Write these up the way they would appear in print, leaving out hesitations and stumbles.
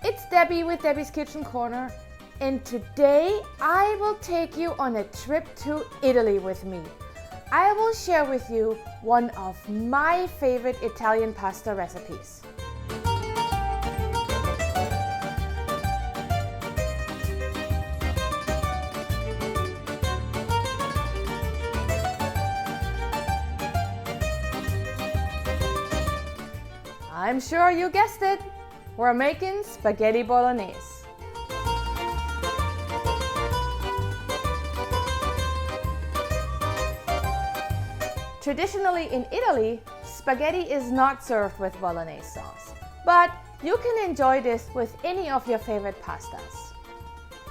It's Debbie with Debbie's Kitchen Corner, and today I will take you on a trip to Italy with me. I will share with you one of my favorite Italian pasta recipes. I'm sure you guessed it, we're making Spaghetti Bolognese. Traditionally in Italy, spaghetti is not served with Bolognese sauce, but you can enjoy this with any of your favorite pastas.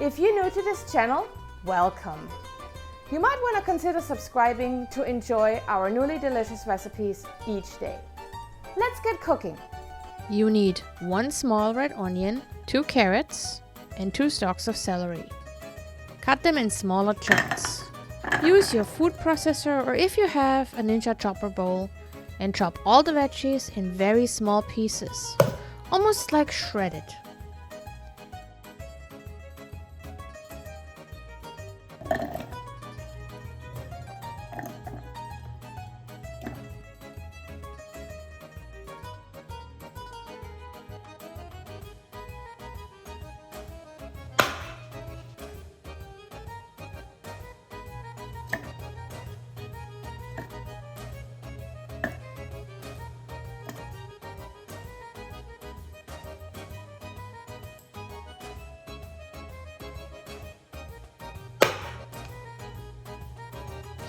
If you're new to this channel, welcome. You might want to consider subscribing to enjoy our newly delicious recipes each day. Let's get cooking. You need 1 small red onion, 2 carrots, and 2 stalks of celery. Cut them in smaller chunks. Use your food processor, or if you have a Ninja chopper bowl, and chop all the veggies in very small pieces, almost like shredded.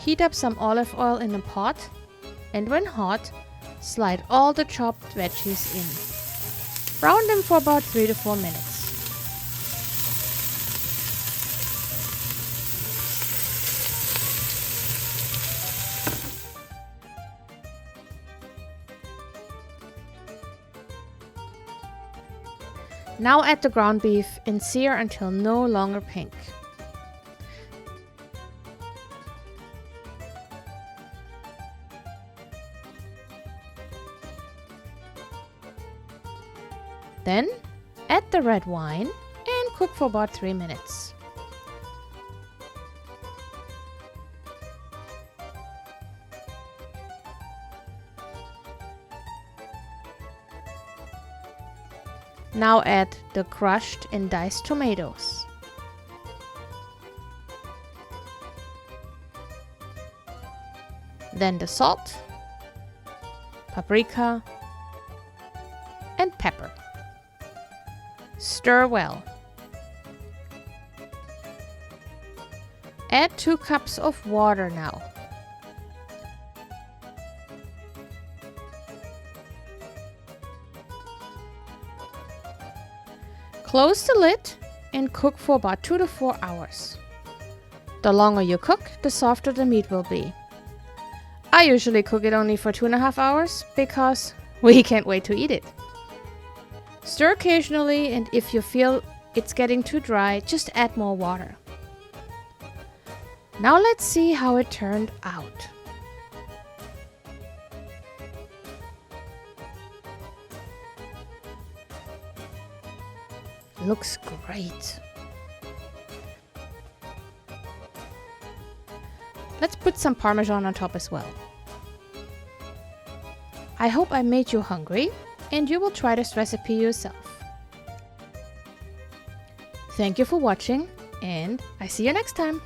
Heat up some olive oil in a pot, and when hot, slide all the chopped veggies in. Brown them for about 3 to 4 minutes. Now add the ground beef and sear until no longer pink. Then add the red wine and cook for about 3 minutes. Now add the crushed and diced tomatoes. Then the salt, paprika, and pepper. Stir well. Add 2 cups of water now. Close the lid and cook for about 2 to 4 hours. The longer you cook, the softer the meat will be. I usually cook it only for 2.5 hours because we can't wait to eat it. Stir occasionally, and if you feel it's getting too dry, just add more water. Now let's see how it turned out. Looks great. Let's put some Parmesan on top as well. I hope I made you hungry and you will try this recipe yourself. Thank you for watching, and I see you next time.